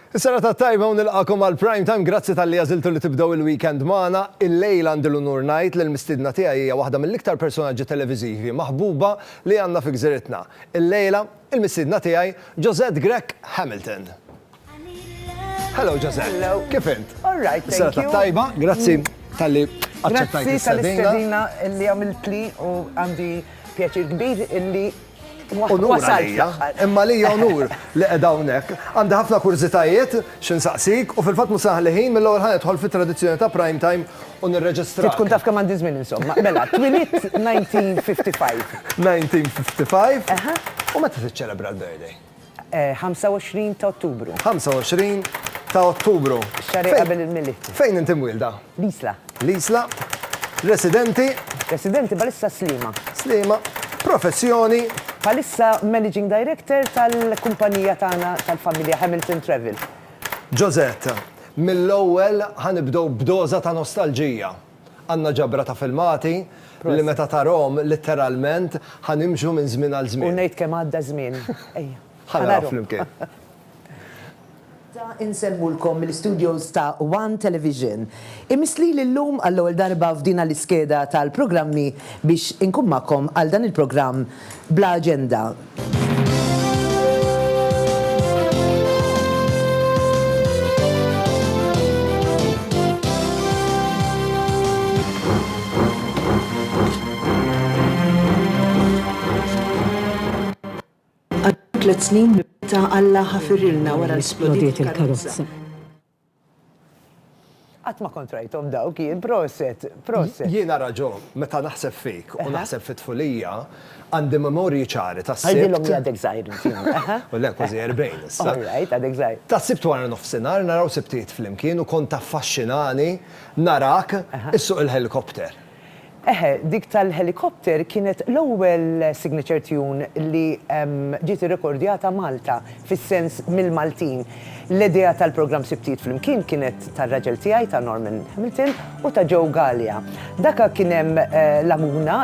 Is-serata tajba u nilqakom għal Prime Time, grazzi tal-li għażiltu li tibdew il-weekend magħna. Il-lejla għandi l-Unur Night l-mistidna tiegħi hija waħda mill-iktar personaġġi televiżivi maħbuba li għandna fi gżiritna. Il-lejla il-mistidna tiegħi Josette Grech Hamilton. Hello Josette. Hello. Kif int? All right, thank Is-serata you. tajba, grazzi tal-li aċċettajt Grazzi is-sedina. tal-istedina illi għamilt li u għandi pjaċir kbir illi Onur għalija, imma li onur li edawnek. Għandi ħafna kurzitajiet xinsaqsik u fil-fat musaħ liħin mill-ewwel ħanet tħol fit-tradizzjoni ta' Prime Time u nirreġistra. Tkun taf kemm għandi żmien insomma. Mela, twilit 1955. 1955. U meta tiċċelebra l-birthday? 25 ta' Ottubru. 25 ta' Ottubru. Xarri qabel il-militi. Fejn inti mwilda? Lisla. Lisla. Residenti. Residenti balissa Slima. Slima. Professjoni. Palissa Managing Director tal-kumpanija tagħna tal-familja Hamilton Travel. Josette, mill-ewwel ħanibdew b'doża ta' nostalġija. Għandna ġabra ta' filmati li meta tarhom letteralment ħanimxu minn żmien għal U żmien. ngħid kemm għadda żmien. Ejja. Ħanara flimkien. Insemmulkom mill-studios ta' One Television. Imisli l-lum għall-ewwel darba f'dina l-iskeda tal-programmi biex inkun magħkom għal dan il-programm bla aġenda. Tlet snin ta' Alla ħafirilna wara l-esplodiet il-karozza. Qatt ma kontrajtom dawk jien, proset. Jiena raġun, meta naħseb fik u naħseb fit-tfulija, għandi memorji ċari ta' Għajdilhom li sibt. għadek żgħir. U le kważi 40 issa. All right, għadek żgħir. Ta' sibt wara nofsinhar naraw sibtiet flimkien u kont affaxxinani narak issuq il-helikopter. Dik tal-helikopter kienet l-ewwel signature tune li ġiet irrekordjata Malta fis-sens mill-Maltin. L-idea tal-programm Sibtiet flimkien kienet tar-raġel tiegħi ta' Norman Hamilton u ta' Joe Gallia. Daka kien hemm laguna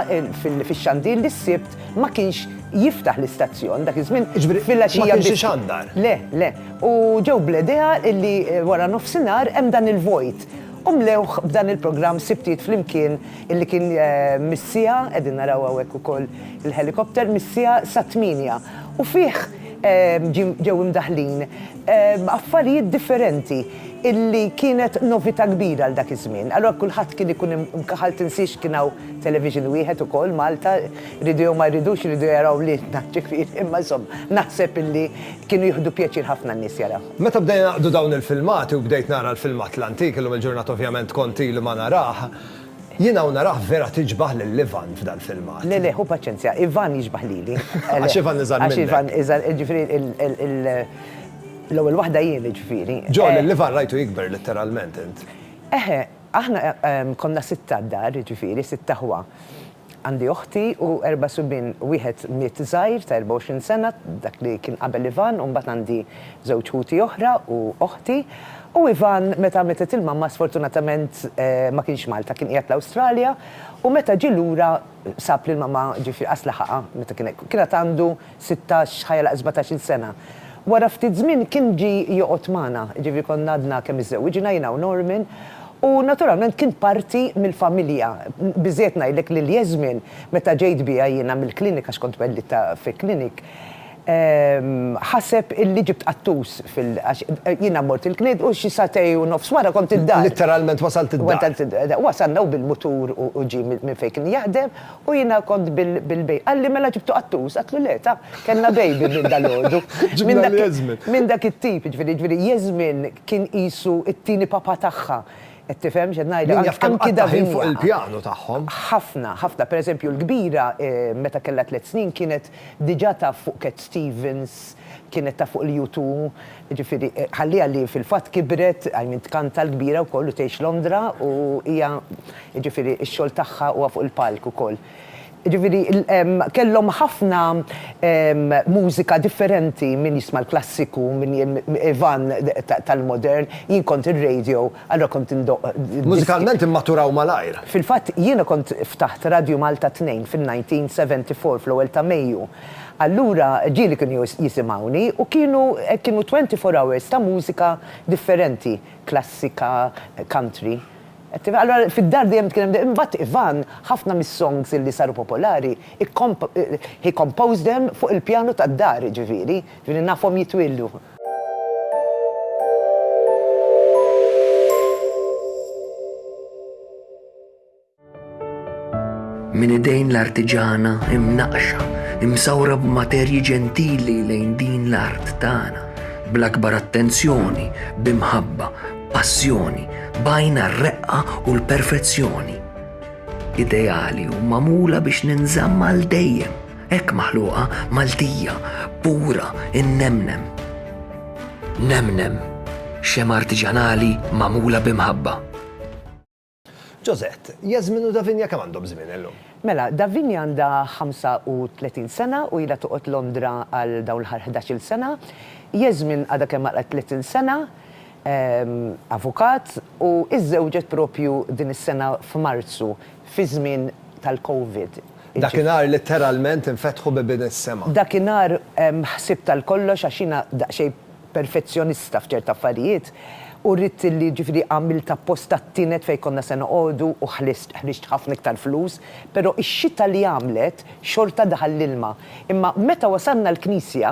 fix-xandir li s-sibt ma kienx jiftaħ l-istazzjon dak iż-żmien fil-għaxija. Ma kienx ixandar. Le. U ġew bl-idea illi wara nofsinhar hemm dan il-vojt. Umlewħ b'dan il-programm Sibtiet flimkien illi kien missija, qegħdin naraw hawnhekk ukoll il-helikopter, missija sa 8. U fih ġew imdaħlin affarijiet differenti illi kienet novità kbira għal dak iż-żmien. Allura kulħadd kien ikun imkaħal tinsix kien hawn television wieħed ukoll Malta, ridu jew ma jridux iridu jaraw li ġifieri, imma insomma naħseb illi kienu jieħdu pjaċir ħafna n-nies jaraw. Meta bdejna naqdu dawn il-filmati u bdejt nara l-filmat l-antik, illum il-ġurnat ovvjament konti li ma naraħ, jiena u naraħ vera tiġbaħ lill-Ivan f'dal filmat. Le, hu paċenzja, Ivan jiġbaħ lili. Għax Ivan iżgħar minnek. Għax Ivan iżgħar, ġifieri l-ewwel waħda jien ġifieri. Ġol, l-Ivan rajtu jikber letteralment int. Aħna konna 6 d-dar, ġifieri, 6 ħwa. Għandi oħti u 4 subin, wieħed miet żgħir ta' 24 sena, dak li kien qabel Ivan, u mbagħad għandi żewġ ħuti oħra u oħti. U Ivan meta metet il-mamma sfortunatament ma kienx Malta, kien qiegħed l-Awstralja, u meta ġie lura sab li l-mamma ġifieri qasla ħaqa, meta kienet għandu 16 ħajja 17-il sena. Wara ftit żmien kien ġi joqgħod magħna, ġifieri konna għadna kemm iżżewwiġna jiena u Norman, u naturalment kien parti mill-familja. Biżejjed ngħidlek li l-jeżmien meta ġejt biha jiena mill-klinika x'kont wellita fi klinik, ħaseb illi ġibt qattus jiena mort il-knied u xi satej u nofs wara kont id-dar. Letteralment wasalt id-dar. Wasalna u bil-mutur u ġi minn fejn kien jaħdem u jiena kont bil-bej. Għalli mela ġibtu qattus, għatlu le ta' kellna bejbi minn dal-għodu. Ġibna l-jeżmin. Minn dak it-tip, ġifieri jeżmin kien qisu it-tieni papa tagħha. Qed tifhem x'qed ngħidlek anki daħin fuq il-pjano tagħhom. Ħafna. Pereżempju l-kbira meta kellha 3 snin kienet diġà taf fuq Cat Stevens, kienet taf fuq il-U2, ġifieri ħallija li fil-fatt kibret tkanta l-kbira wkoll u tgħix Londra u hija ġifieri x-xogħol tagħha huwa fuq il-palk ukoll. Ġifieri kellhom ħafna mużika differenti min jisma' l-klassiku, min Ivan tal-modern, jien kont ir-radio, allura kont indoq. Mużikalment immaturaw malajr. Fil-fatt jiena kont ftaħt Radio Malta 2 fil-1974 fl-ewwel ta' Mejju. Allura ġili kienu jisimawni u kienu 24 hours ta' mużika differenti, klassika, country. Allora fid-dar dejjem kien imbagħad Ivan ħafna mis-songs li saru popolari he composed them fuq il-pjano tad-dar ġifieri, nafhom jitwillu. Min idejn l-artiġana imnaqxa, imsawra b'materji ġentili lejn din l-art tagħna, bl-akbar attenzjoni, b'imħabba, passjoni, bajna r-reqqa u l-perfezzjoni. Ideali u mamula biex ninżamma l-dejjem, hekk maħluqa Maltija, pura, innemnem. Nemnem, xem artiġanali mamula b'imħabba. Ġozett, Jasmin u Davinja kemm għandhom żmien illum? Mela, Davinja għandha 35 sena u ilha toqgħod Londra għal dawn l-ħar 11 sena. Jasmin għadha kemm għal 30 sena, avukat u iżżewġet propju din is-sena f'Marzu fi żmien tal-Covid. Dakinhar letteralment infetħu bibien is-sema. Dakinhar ħsib tal-kollox għax jiena daqsxejn perfezzjonista f'ċerta affarijiet u rrid li ġifieri għamilt apposta t-tienet fejn konna se noqogħdu u ħlixt ħafna iktar flus, però x-xita li għamlet xorta daħal l-ilma. Imma meta wasalna l-Knisja,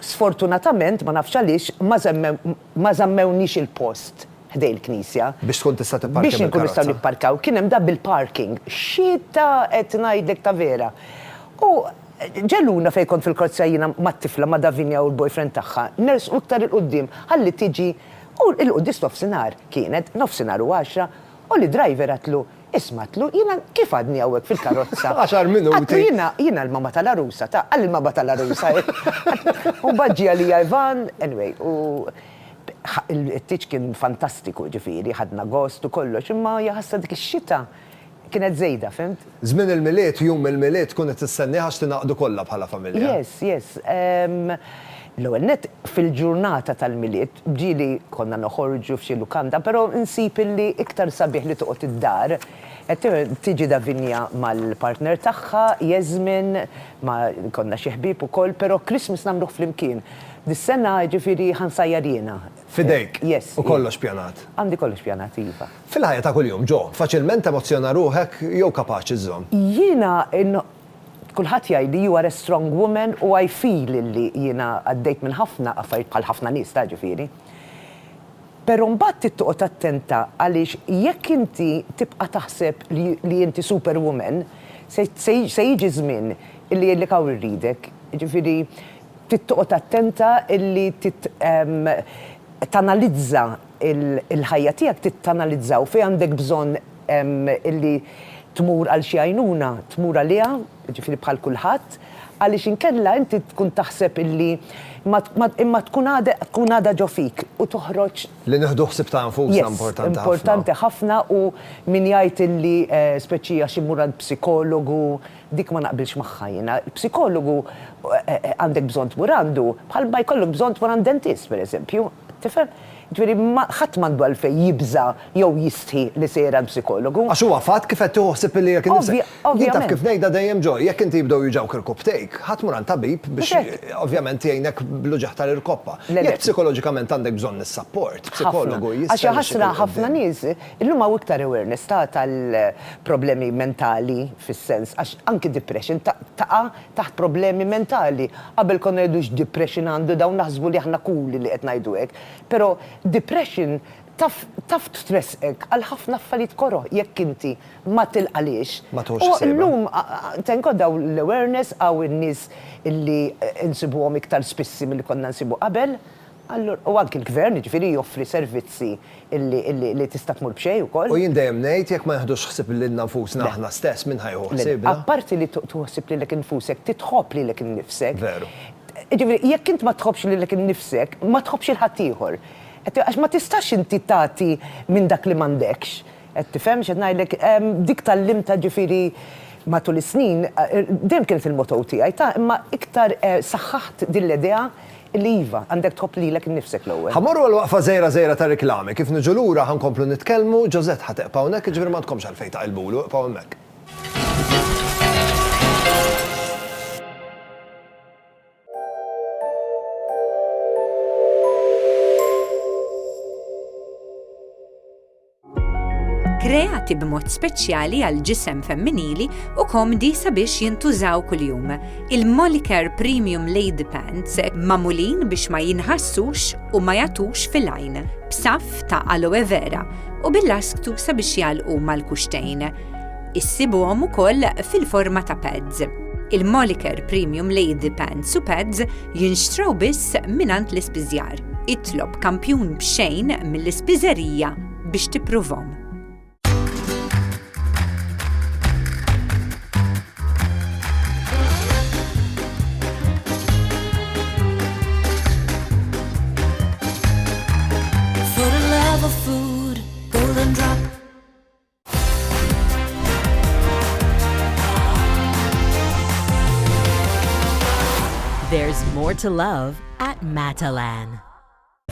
sfortunatament ma nafx għaliex ma żammewniex il-post ħdej il-Knisja. Biex tkun tista' tipparkja Biex inkun nistgħu nipparkaw. Kien hemm double parking. Xita qed ngħidlek ta' vera. U ġeluna fejn kont fil-korzja jiena mat-tifla ma' Davinja u l-boyfriend tagħha. Nersqu iktar il-qudiem ħalli tiġi u il-quddis nofsinhar kienet nofsinhar u 10 u li driver għatlu ismatlu jiena kif għadni hawnhekk fil-karozza. 10 minuti. Jiena l-mama tal-arusa ta' għall il-mama tal-arusa. U baġġi għalija Ivan, anyway, u it-tiġ kien fantastiku ġifieri, ħadna gost u kollox, imma jaħassa dik ix-xita kienet żejda, fimt? Żmien il-miliet, jum il-miliet kunet tistenniha għax tinaqdu kollha bħala familja. Yes. L-ewwel net fil-ġurnata tal-miliet ġieli konna noħorġu f'xi lukanda, però nsib illi iktar sabiħ li toqgħod id-dar. Tiġi Davinja mal-partner tagħha, Jasmin, ma konna xi ħbieb ukoll, però Christmas nagħmluh flimkien. Dis-sena ġifieri ħansajjar jiena. Fidejk? Yes. U kollox pjanat? Għandi kollox pjanat, iva. Fil-ħajja ta' kuljum, ġo, faċilment emozzjona ruħek jew kapaċi żżomm? Jiena kulħadd jgħid you are a strong woman u I feel li jiena għaddejt minn ħafna affarijiet bħal ħafna nies ta' ġifieri. Però mbagħad tittoqgħod attenta għaliex jekk inti tibqa' taħseb li inti superwoman, se jiġi żmien illi jgħidlek hawn irridek, jiġifieri tittoqgħod attenta illi tanalizza il-ħajja tiegħek tittanalizzaw fejn għandek bżonn illi tmur għal xi għajnuna, tmur għaliha, ġifieri bħal kulħadd, għaliex inkella inti tkun taħseb illi imma tkun għadha ġo fik u toħroġ. Li nieħdu ħsieb ta' nfusna importanti ħafna. Importanti ħafna u min jgħid illi speċija xi mur għand psikologu, dik ma naqbilx magħha jiena. Psikologu għandek bżonn tmur għandu, bħal ma jkollok bżonn tmur għand dentist pereżempju. Tifhem? Ġifieri ħadd m'għandu għalfejn jibża jew jistħi li sejra l-psikologu. Għax huwa fatt kif qed toħseb li jekk Ovvjament. taf kif ngħidha dejjem ġo, jekk inti jibdew jiġawk il-koptejk, ħadd mur għand tabib biex ovvjament jgħinek bl-uġaħ tal-irkoppa. Jekk psikoloġikament għandek bżonn is-support, psikologu jista' Għax ħasra ħafna nies illum hawn iktar awareness tal-problemi mentali fis-sens għax anki depression taqa' taħt problemi mentali. Qabel konna ngħidux depression għandu dawn naħsbu li aħna kuli li qed ngħidu hekk, però depression taf stressek għal ħafna affarijiet koroħ jekk inti ma tilqalix. Ma tħoss ħsiebha. Illum tenko daw l-awareness għaw in-nies illi insibuhom iktar spissi milli konna nsibu qabel. U anki l-gvern ġifieri joffri servizzi illi tista' tmur b'xejn ukoll. U jien dejjem ngħid jekk ma jaħdux ħsieb lilna nfusna aħna stess minn ħajħu ħsiebna. Apparti li tuħsib lilek infusek, titħobb lilek innifsek. Veru. Ġifieri jekk int ma tħobbx lilek innifsek, ma tħobbx il-ħadd ieħor. Għax ma tistax inti tagħti minn dak li m'għandekx. Qed tifhem x'qed ngħidlek dik tal-limta ġifieri matul is-snin dejjem kienet il-motto tiegħi imma iktar saħħaħt din l-idea li iva għandek tħobb lilek innifsek l-ewwel. Ħamorru għal waqfa żejra ta' riklami, kif niġu lura ħankomplu nitkellmu, Ġozett ħateqpa' hawnhekk, ġifieri ma tkomx għalfejn taqilbulu, iqgħu hemmhekk. kreati b'mod speċjali għal ġisem femminili u komdi sabiex jintużaw kuljum. Il-Molicare Premium Lady Pants mamulin biex ma jinħassux u ma jatux fil-għajn, b'saf ta' aloe vera u bil-lasktu sabiex jalqu mal-kuxtejn. Issibuhom ukoll fil-forma ta' pads. Il-Molicare Premium Lady Pants u pads jinxtraw biss minant l-ispiżjar. Itlob kampjun b'xejn mill-ispiżerija biex tippruvom. For the love of food, golden drop. There's more to love at Matalan.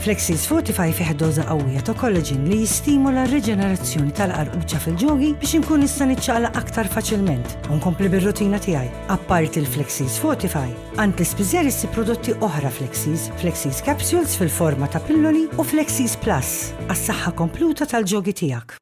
Flexis Fortify fih doza qawwija ta' collagen li jistimula r-reġenerazzjoni tal-qarqubċa fil-ġogi biex inkun nista' niċċaqlaq aktar faċilment u nkompli bir-rutina tiegħi. Apparti l-Flexis Fortify, għand l-ispiżjar issi prodotti oħra Flexis Capsules fil-forma ta' pilloli u Flexis Plus għas-saħħa kompluta tal-ġogi tiegħek.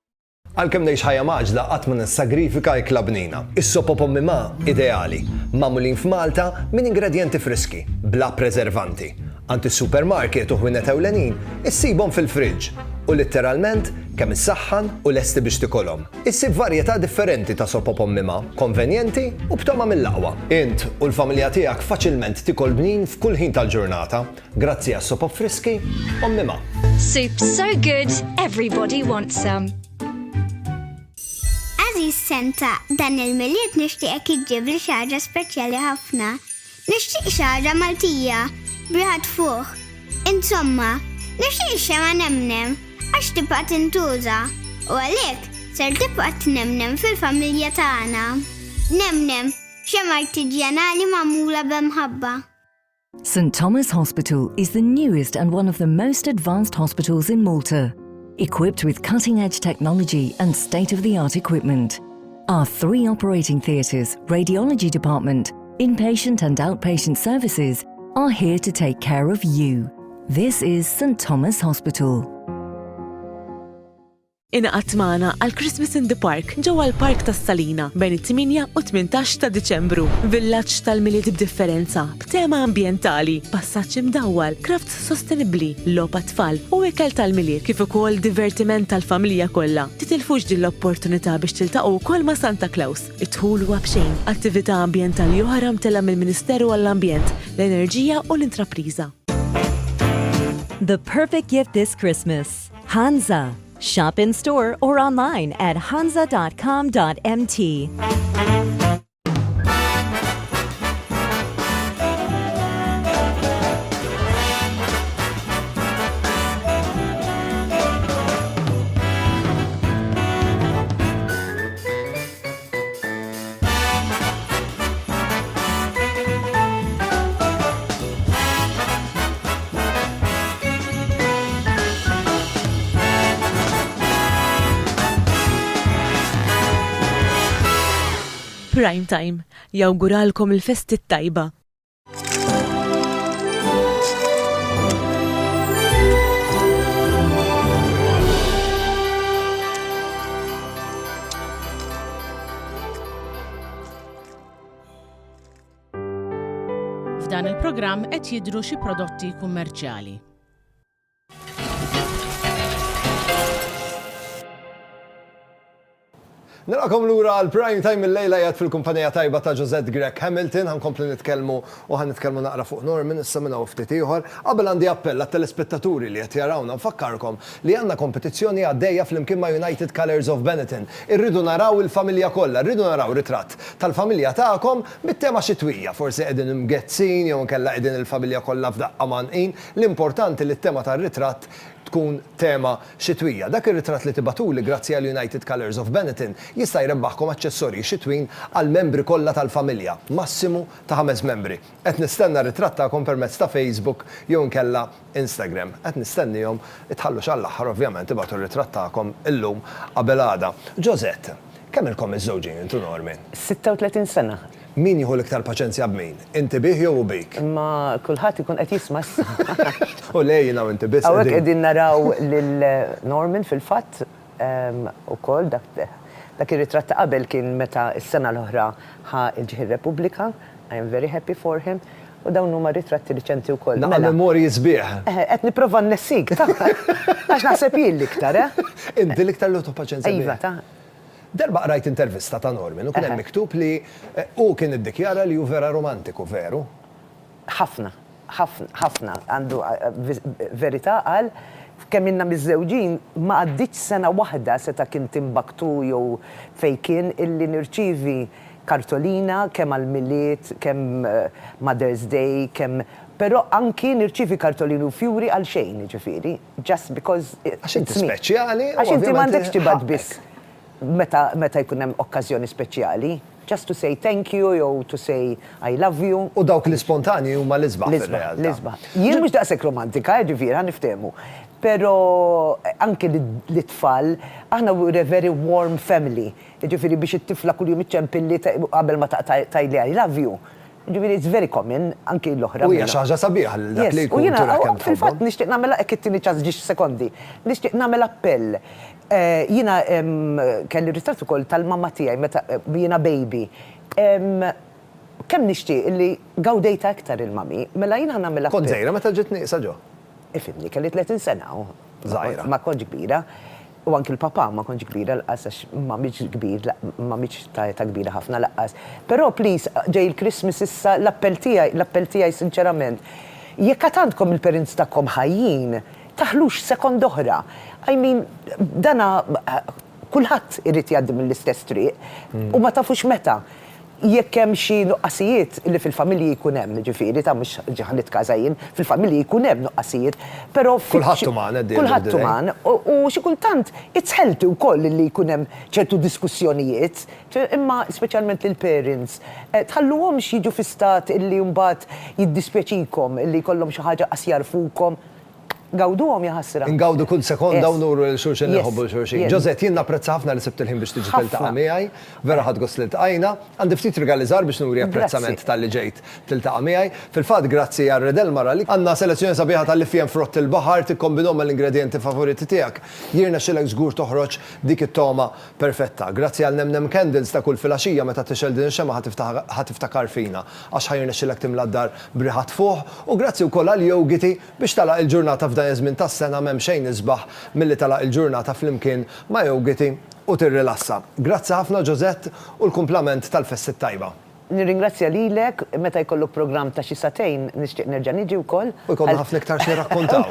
Għalkemm ngħix ħajja maġla qatt ma nissagrifika jklabnina. Is-soppa mimma ideali, magħmulin f'Malta minn ingredjenti friski, bla preservanti. Għand is-supermarket u ħwienet ewlenin issibhom fil-friġġ u letteralment kemm issaħħan u lesti biex tikolhom. Issib varjetà differenti ta' soppa mimma, konvenjenti u b'toma mill-aqwa. Int u l-familja tiegħek faċilment tikol bnin f'kull ħin tal-ġurnata grazzi għas-soppa friski mimma. Soup so good, everybody wants some. Aziz Senta, dan il-miliet nixtieqek iġġib li xi ħaġa speċjali ħafna. Nixtieq xi ħaġa Maltija, briħat fuq. Insomma, nixtieq xema nemnem għax tibqa' tintuża u għalhekk ser tibqa' tnemnem fil-familja tagħna. Nemnem xema artiġjanali magħmula b'imħabba. St. Thomas Hospital is the newest and one of the most advanced hospitals in Malta. Equipped with cutting-edge technology and state-of-the-art equipment. Our 3 operating theatres, radiology department, inpatient and outpatient services are here to take care of you. This is St. Thomas Hospital. Inaqat magħna għal Christmas in the Park ġewwa l-Park tas-Salina bejn it-8 u 18 ta' Diċembru. Villaġġ tal-miliet b'differenza, b'tema ambjentali, passaġġ imdawwal, craft sostenibbli, logħba tfal u ikel tal-miliet kif ukoll divertiment tal-familja kollha. Titilfux din l-opportunità biex tiltaqgħu wkoll ma' Santa Claus. Idħul huwa b'xejn, attività ambjentali oħra mtella mill-Ministeru għall-Ambjent, l-Enerġija u l-Intrapriża. The perfect gift this Christmas. Hansa. Shop in store or online at hansa.com.mt. Prime Time, jawguralkom il-festi tajba. F'dan il-programm qed jidhru xi prodotti kummerċjali. Nilaqom lura għal-Prime Time il-lejla jgħat fil-kumpanija tajba ta' Josette Greg Hamilton, ħankompli nitkellmu u ħanitkellmu naqra fuq Norman issa minna u ftit ieħor. Qabel għandi appell għat-telespettaturi li qed jarawna nfakkarkom li għandna kompetizzjoni għaddejja flimkien ma' United Colors of Benetton. Irridu naraw il-familja kollha, irridu naraw ritratt tal-familja tagħkom bit-tema xitwija, forsi qegħdin imgezzin jew nkella qegħdin il-familja kollha f'daqqa manqin. L-importanti li t-tema tar-ritratt tkun tema xitwija. Dak ir-ritratt li tibatuli grazzi għal United Colors of Benetton jista' jrebbaħkom aċċessorji xitwin għal membri kollha tal-familja, massimu ta' 5 membri. Qed nistenna ritratt tagħkom permezz ta' Facebook jew nkella Instagram. Qed nistennihom itħallux għall-aħħar ovvjament ibatu r-ritratt tagħkom illum qabel għada. Josette, kemm ilkom iż-żewġin intu Norman? 36 sena. Min jieħu l-iktar paċenzja b'min? Inti bih jew u bik? Ma kulħadd ikun qed jisma' U lejna u inti biss. Hawnhekk qegħdin naraw lil Norman fil-fatt ukoll dak ir-ritratt ta' qabel kien meta s-sena l-oħra ħa il-ġieħ ir-Repubblika. I am very happy for him. U dawn huma ritratti riċenti wkoll. Naqra memorji sbieħ. Qed nipprova nnessik ta' għax naħseb jien l-iktar, Inti l-iktar l paċenza. Iva ta' Darba qrajt intervista ta' Norman u kien hemm miktub li u kien iddikjara li hu vera romantiku, veru? ħafna għandu verità qal kemm inna miż-żewġin ma għaddiċ sena waħda seta' kien timbaktu jew fejn kien illi nirċievi kartolina kemm għall-miliet, kemm Mother's Day, però anki nirċievi kartolinu fjuri għal xejn, ġifieri, just because Għax inti speċjali. Għax inti m'għandekx tibgħat biss meta jkun hemm okkażjoni speċjali. Just to say thank you, jew to say I love you. U dawk l-ispontani huma l-isbaħ fil-realtà. L-isbaħ. Jien mhux daqshekk romantika, ġifieri ħaniftehmu. Però anke l-tfal, aħna we're a very warm family. Ġifieri biex it-tifla kuljum iċċempilli qabel ma tajli I love you. Ġifieri it's very common, anke l-oħra. U hija xi ħaġa sabiħa dak li jkun tura kemm fil-fatt nixtieq nagħmel hekk it-tieni ċans ġiex sekondi. Nixtieq nagħmel appell. Jiena kelli ritratt ukoll tal-mamma tiegħi meta jiena baby. Kemm nixtieq illi gawdejta aktar il-mami, mela jiena nagħmel appell. Kont żgħira meta ġiet nieqsa ġo? Ifimni, kelli 30 sena. Żgħira. Ma kontx kbira. U anki l-papa ma kontx kbira laqqas għax ma mitx kbir, ma mitx ta' kbira ħafna laqqas. Però please, ġej il-Christmas issa l-appell tiegħi sinċerament. Jekk għandkom il-parents tagħkom ħajjin, taħlux sekond oħra. I mean, dana kulħadd irid jgħaddi mill-istess triq u ma tafux meta. Jekk hemm xi nuqqasijiet li fil-familji jkun hemm, ġifieri ta' mhux ġaħlit każajjin, fil-familji jkun hemm nuqqasijiet, però kulħadd uman kulħadd uman u xi kultant it's healthy wkoll li jkun hemm ċertu diskussjonijiet, imma speċjalment lil parents tħalluhomx jiġu fi stat illi mbagħad jiddispjaċikom illi jkollhom xi ħaġa qasjar fuqhom. Gawduhom jaħassra. Ingawdu kull sekonda u nuru l-xulxin neħobbu l-xulxin. Ġozet, jien napprezza ħafna li sibt il-ħin biex tiġi tiltaqa' miegħi, vera ħadd gost li ltqajna, għandi ftit regaliżar biex nuri apprezzament tal-li ġejt tiltaqa' miegħi. Fil-fatt grazzi għal Redel Mara li għandna selezzjoni sabiħa tal-lifjem frott il-baħar tikkombinhom mal-ingredjenti favoriti tiegħek. Jirna xilek żgur toħroġ dik it-toma perfetta. Grazzi għal Nem Candles ta' kull filgħaxija meta tixel din ix-xema ħatiftakar fina għax ħajrna xilek timla d-dar briħat fuq u grazzi wkoll għal Yogiti biex talaq il-ġurnata f'dan iż-żmien tas-sena m'hemm xejn isbaħ milli talaq il-ġurnata flimkien ma' Yogiti u tirrilassa. Grazzi ħafna Ġozett u l-kumplament tal-festi tajba. Nirringrazzja lilek meta jkollok programm ta' xi satejn nixtieq nerġa' niġi wkoll. U jkollna ħafna iktar xi nirrakkuntaw.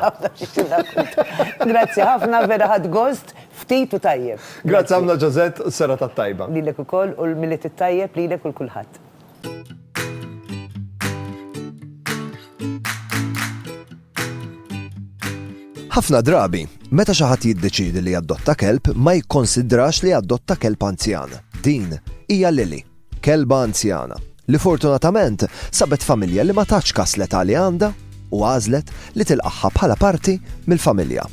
Grazzi ħafna vera ħadd gost ftit u tajjeb. Grazzi ħafna Ġozett u s-sera tat-tajba. Lilek ukoll u l-miliet it-tajjeb lilek u l-kulħadd. Ħafna drabi, meta xi ħadd jiddeċiedi li jadotta kelb ma jikkonsidrax li jadotta kelb anzjan. Din hija Lili, kelba anzjana, li fortunatament sabet familja li ma tatx kaslet għali għandha u għażlet li tilqaħħa bħala parti mill-familja.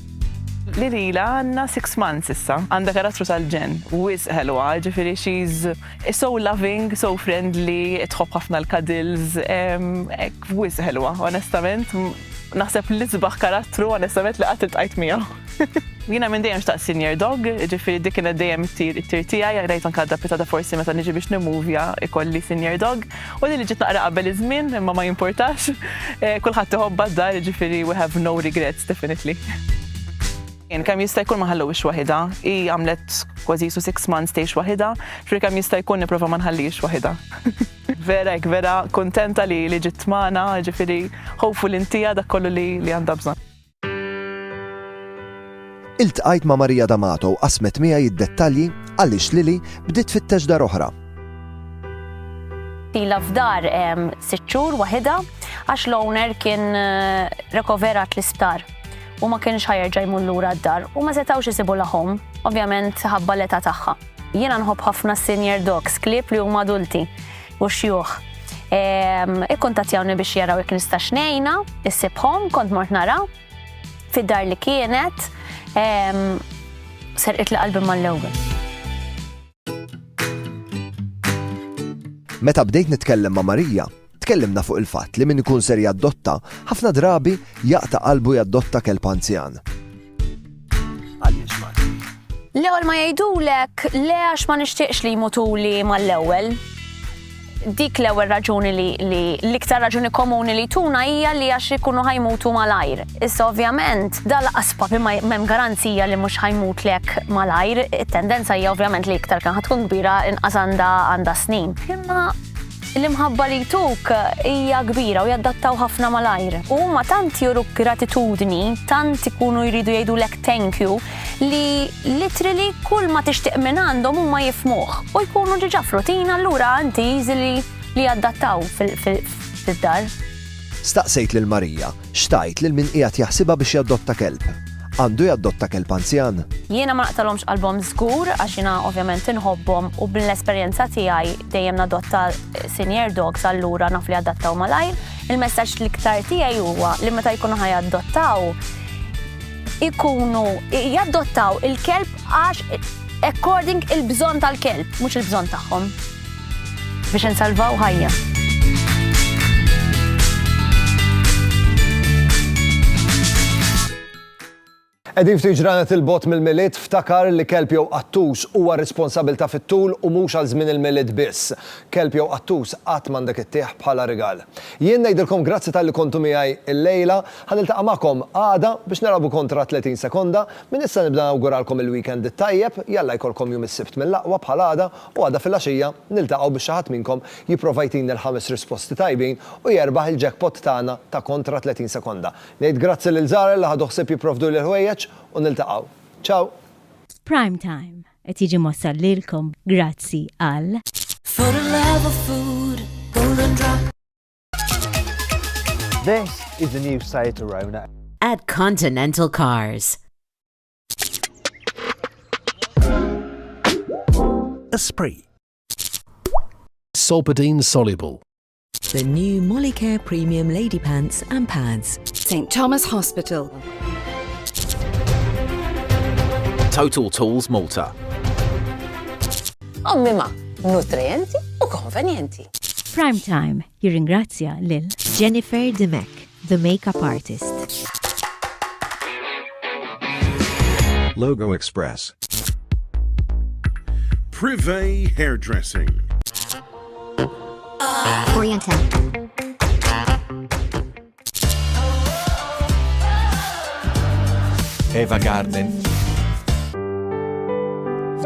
Lilila għandna 6 months issa, għandha karattru tal-ġen, wis ħelwa, ġifieri she's so loving, so friendly, tħobb ħafna l-cuddles, wis ħelwa, onestament. Naħseb li sbaħ karattru onestament li qatt iltqajt miegħu. Jiena minn dejjem xtaqt senior dog, ġifieri dik kienet dejjem it-tir tiegħi, rajt anke adattata forsi meta niġi biex nimuvja ikolli senior dog. U li ġiet naqra qabel iż-żmien imma ma jimpurtax. Kulħadd iħobba d-dar, ġifieri we have no regrets definitely. Kemm jista' jkun ma ħallux waħida, hi għamlet kważi 6 months tgħix waħida, ġifieri kemm jista' jkun nipprova ma nħallix waħida. Vera kontenta li ġiet magħna, ġifieri hopeful intija dak kollu li għandha bżonn. Iltqajt ma' Marija D'Amato u qasmet miegħi id-dettalji għaliex Lili bdiet fit-tex dar oħra. Ilha f'dar 6 xhur waħida għax l-owner kien rekoverat l-isptar u ma kienx ħajerġa' jmur lura d-dar u ma setgħux isibu lahom, ovvjament ħabba l-età tagħha. Jiena nħobb ħafna senior dogs, klieb li huma adulti u xjuħ. Ikkuntattjawni biex jaraw jekk nistax ngħinha, issibhom, kont mort nara fid-dar li kienet, serqit li qalbi mal-ewwel. Meta bdejt nitkellem ma' Marija, tkellimna fuq il-fatt li min ikun ser jaddotta ħafna drabi jaqta' qalbu jaddotta kelb anzjan. L-ewwel ma jgħidulek le għax ma nixtieqx li jmutuli mal-ewwel. Dik l-ewwel raġuni li l-iktar raġuni komuni li tuna hija li għax ikunu ħajmutu malajr. Issa ovvjament dal-laqas papi m'hemm garanzija li mhux ħajmut lek malajr. It-tendenza hija ovvjament li iktar kan tkun kbira inqas għandha snin. Imma l-imħabba li tuk hija kbira u jaddattaw ħafna malajr. U ma tant juru gratitudni, tant ikunu jridu jgħidulek thank you, li literally kull ma tixtieq minn għandhom huma jifmuh. U jkunu ġiġa f'rutina allura anti li jaddattaw fid-dar. Staqsejt lil Marija, xtajt lil min qiegħed jaħsibha biex jaddotta kelb. Għandu jaddotta kelb anzjan? Jiena ma naqtalhomx qalbhom żgur għax jiena ovvjament inħobbhom u bl-esperjenza tiegħi dejjem nadotta senior dogs allura naf li adattaw malajr. Il-messaġġ l-iktar tiegħi huwa li meta jkunu ħajadottaw ikunu jaddottaw il-kelb għax according il-bżonn tal-kelb, mhux il-bżonn tagħhom. Biex insalvaw ħajja. Qegħdin ftit ġranet il-bot mill-milied ftakar li kelb jew qattus huwa responsabilta fit-tul u mhux għal żmien il-milied biss. Kelb jew qattus qatt m'għandek ittieħ bħala rigal. Jien ngħidilkom grazzi tal-li kontu miegħi illejla, ħaniltaqa' magħkom għada biex narabu kontra 30 sekonda, minn issa nibda nawguralkom il-weekend it-tajjeb, jalla jkollkom jum is-sibt mill-aqwa bħal għada u għada fil-għaxija niltaqgħu biex xi ħadd minnkom jipprova jtina l-5 risposti tajbin u jerbaħ il-jackpot tagħna ta' kontra 30 sekonda. Ngħid grazzi lil Żara li ħadu ħsieb jipprovdu lil ħwejjeġ u niltaqgħu. Ciao. Prime Time qed jiġi mossal lilkom grazzi għal For the love of food, Golden Drop. This is the new Seat Arona at Continental Cars. Esprit. Solpadeine soluble. The new Molicare Premium Lady Pants and Pads. St. Thomas Hospital. Total Tools Malta. Ommima, nutrienti u konvenjenti. Prime Time jirringrazzja lil Jennifer Demek, the makeup artist. Logo Express. Privé Hairdressing. Oriental. Eva Garden.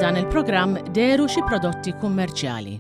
F'dan il-programm deru xi prodotti kummerċjali.